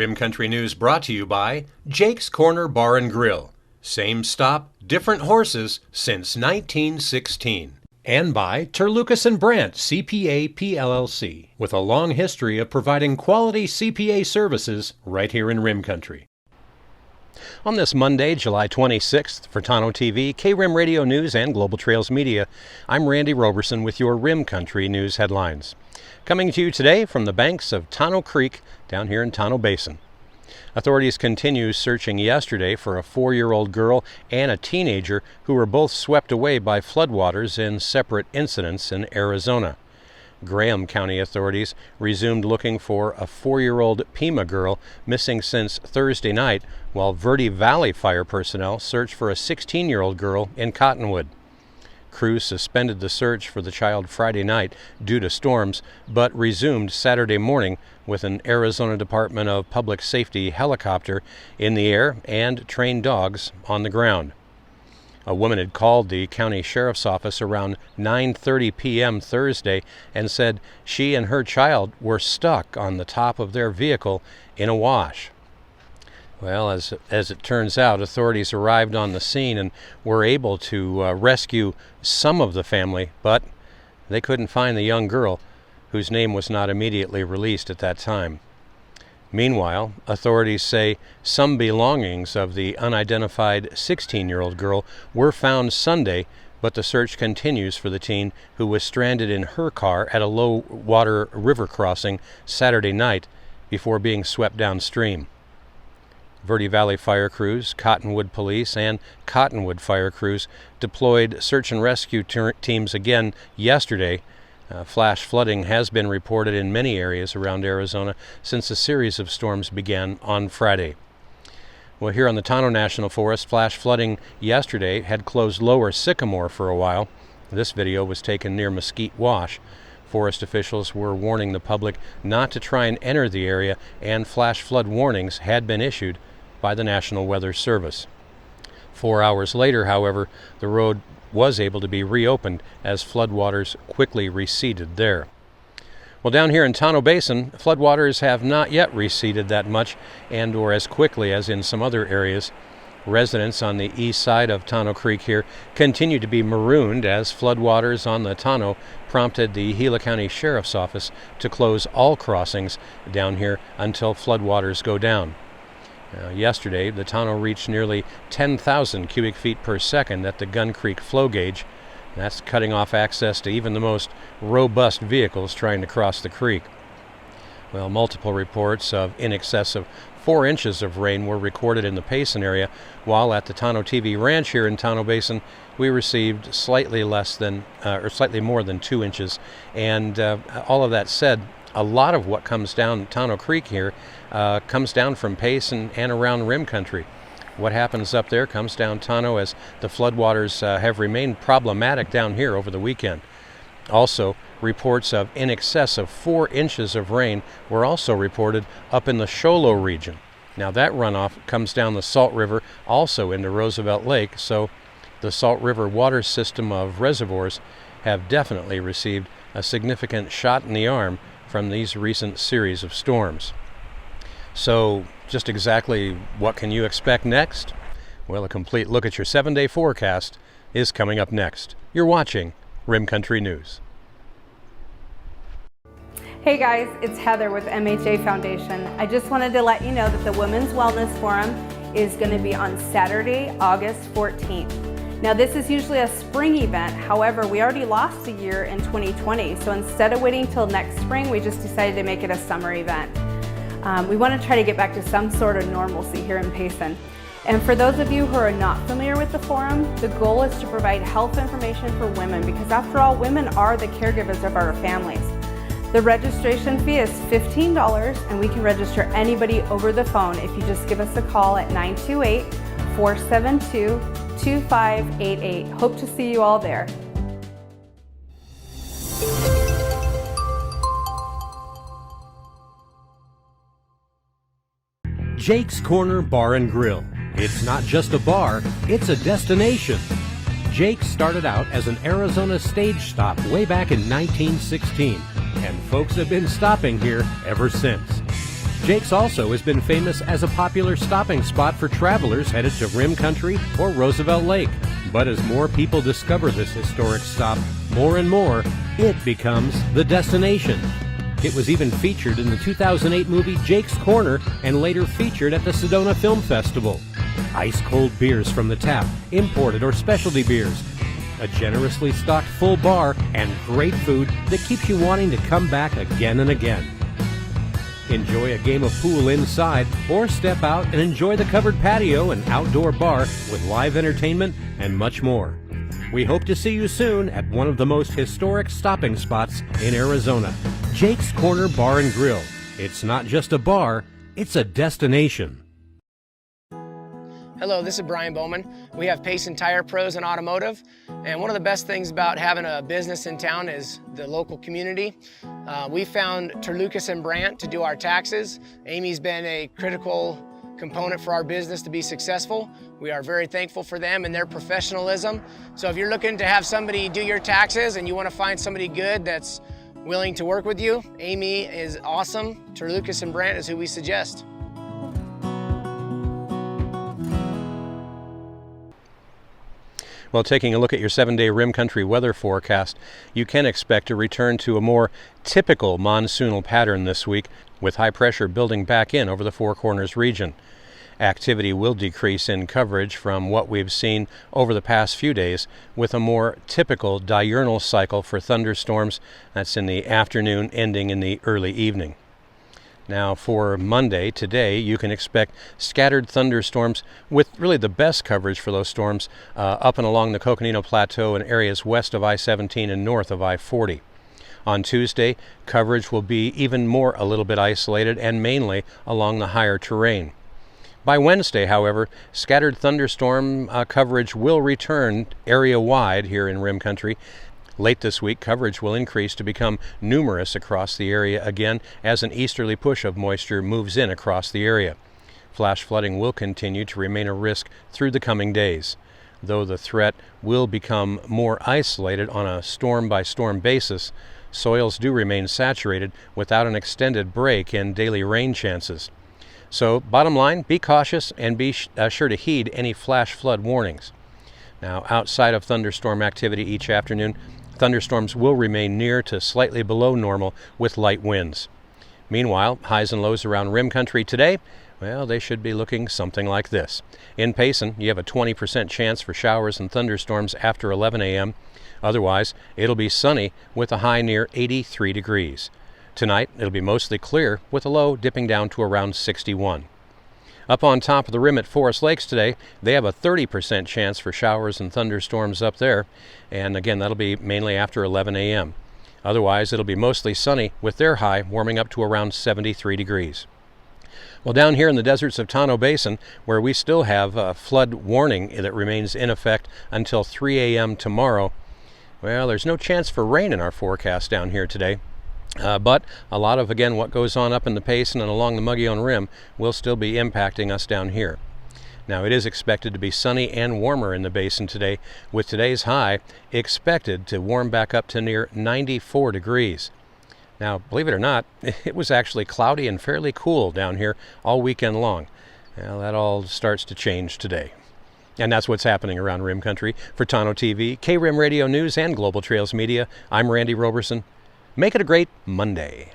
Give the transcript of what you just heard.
Rim Country News brought to you by Jake's Corner Bar and Grill. Same stop, different horses since 1916. And by Terlucas and Brandt, CPA PLLC, with a long history of providing quality CPA services right here in Rim Country. On this Monday, July 26th, for Tonto TV, K-Rim Radio News, and Global Trails Media, I'm Randy Roberson with your Rim Country News headlines. Coming to you today from the banks of Tonto Creek down here in Tonto Basin. Authorities continued searching yesterday for a 4-year-old girl and a teenager who were both swept away by floodwaters in separate incidents in Arizona. Graham County authorities resumed looking for a 4-year-old Pima girl missing since Thursday night, while Verde Valley fire personnel searched for a 16-year-old girl in Cottonwood. Crews suspended the search for the child Friday night due to storms, but resumed Saturday morning with an Arizona Department of Public Safety helicopter in the air and trained dogs on the ground. A woman had called the county sheriff's office around 9:30 p.m. Thursday and said she and her child were stuck on the top of their vehicle in a wash. Well, as it turns out, authorities arrived on the scene and were able to rescue some of the family, but they couldn't find the young girl, whose name was not immediately released at that time. Meanwhile, authorities say some belongings of the unidentified 16-year-old girl were found Sunday, but the search continues for the teen who was stranded in her car at a low-water river crossing Saturday night before being swept downstream. Verde Valley fire crews, Cottonwood police, and Cottonwood fire crews deployed search and rescue teams again yesterday. Flash flooding has been reported in many areas around Arizona since a series of storms began on Friday. Well, here on the Tonto National Forest, flash flooding yesterday had closed Lower Sycamore for a while. This video was taken near Mesquite Wash. Forest officials were warning the public not to try and enter the area, and flash flood warnings had been issued by the National Weather Service. 4 hours later, however, the road was able to be reopened as floodwaters quickly receded there. Well, down here in Tonto Basin, floodwaters have not yet receded that much and or as quickly as in some other areas. Residents on the east side of Tonto Creek here continue to be marooned as floodwaters on the Tonto prompted the Gila County Sheriff's Office to close all crossings down here until floodwaters go down. Yesterday, the Tonto reached nearly 10,000 cubic feet per second at the Gun Creek flow gauge. That's cutting off access to even the most robust vehicles trying to cross the creek. Well, multiple reports of in excess of 4 inches of rain were recorded in the Basin area, while at the Tonto TV Ranch here in Tonto Basin, we received slightly more than 2 inches. And all of that said, a lot of what comes down Tonto Creek here comes down from Basin and around Rim Country. What happens up there comes down Tonto as the floodwaters have remained problematic down here over the weekend. Also, reports of in excess of 4 inches of rain were also reported up in the Show Low region. Now that runoff comes down the Salt River also into Roosevelt Lake, so the Salt River water system of reservoirs have definitely received a significant shot in the arm from these recent series of storms. So, just exactly what can you expect next? Well, a complete look at your 7-day forecast is coming up next. You're watching Rim Country News. Hey guys, it's Heather with MHA Foundation. I just wanted to let you know that the Women's Wellness Forum is going to be on Saturday, August 14th. Now this is usually a spring event, however we already lost a year in 2020, so instead of waiting till next spring, we just decided to make it a summer event. We want to try to get back to some sort of normalcy here in Basin. And for those of you who are not familiar with the forum, the goal is to provide health information for women because after all, women are the caregivers of our families. The registration fee is $15 and we can register anybody over the phone if you just give us a call at 928-472-2588. Hope to see you all there. Jake's Corner Bar and Grill. It's not just a bar, it's a destination. Jake started out as an Arizona stage stop way back in 1916, and folks have been stopping here ever since. Jake's also has been famous as a popular stopping spot for travelers headed to Rim Country or Roosevelt Lake. But as more people discover this historic stop, more and more, it becomes the destination. It was even featured in the 2008 movie Jake's Corner and later featured at the Sedona Film Festival. Ice-cold beers from the tap, imported or specialty beers, a generously stocked full bar, and great food that keeps you wanting to come back again and again. Enjoy a game of pool inside or step out and enjoy the covered patio and outdoor bar with live entertainment and much more. We hope to see you soon at one of the most historic stopping spots in Arizona, Jake's Corner Bar and Grill. It's not just a bar, it's a destination. Hello, this is Brian Bowman. We have Basin Tire Pros and Automotive, and one of the best things about having a business in town is the local community. We found Terlucas and Brandt to do our taxes. Amy's been a critical component for our business to be successful. We are very thankful for them and their professionalism. So if you're looking to have somebody do your taxes and you want to find somebody good that's willing to work with you, Amy is awesome. Terlucas and Brandt is who we suggest. Well, taking a look at your 7-day Rim Country weather forecast, you can expect a return to a more typical monsoonal pattern this week, with high pressure building back in over the Four Corners region. Activity will decrease in coverage from what we've seen over the past few days, with a more typical diurnal cycle for thunderstorms. That's in the afternoon, ending in the early evening. Now for Monday, today, you can expect scattered thunderstorms with really the best coverage for those storms up and along the Coconino Plateau and areas west of I-17 and north of I-40. On Tuesday, coverage will be even more a little bit isolated and mainly along the higher terrain. By Wednesday, however, scattered thunderstorm coverage will return area-wide here in Rim Country. Late this week, coverage will increase to become numerous across the area again as an easterly push of moisture moves in across the area. Flash flooding will continue to remain a risk through the coming days, though the threat will become more isolated on a storm-by-storm basis. Soils do remain saturated without an extended break in daily rain chances. So, bottom line, be cautious and be sure to heed any flash flood warnings. Now, outside of thunderstorm activity each afternoon, thunderstorms will remain near to slightly below normal with light winds. Meanwhile, highs and lows around Rim Country today, well, they should be looking something like this. In Basin, you have a 20% chance for showers and thunderstorms after 11 a.m. Otherwise, it'll be sunny with a high near 83 degrees. Tonight, it'll be mostly clear with a low dipping down to around 61. Up on top of the rim at Forest Lakes today, they have a 30% chance for showers and thunderstorms up there. And again, that'll be mainly after 11 a.m. Otherwise, it'll be mostly sunny with their high warming up to around 73 degrees. Well, down here in the deserts of Tonto Basin, where we still have a flood warning that remains in effect until 3 a.m. tomorrow, well, there's no chance for rain in our forecast down here today. But a lot of, again, what goes on up in the Basin and along the Mogollon Rim will still be impacting us down here. Now, it is expected to be sunny and warmer in the Basin today, with today's high expected to warm back up to near 94 degrees. Now, believe it or not, it was actually cloudy and fairly cool down here all weekend long. Well, that all starts to change today. And that's what's happening around Rim Country. For Tonto TV, K-Rim Radio News, and Global Trails Media, I'm Randy Roberson. Make it a great Monday.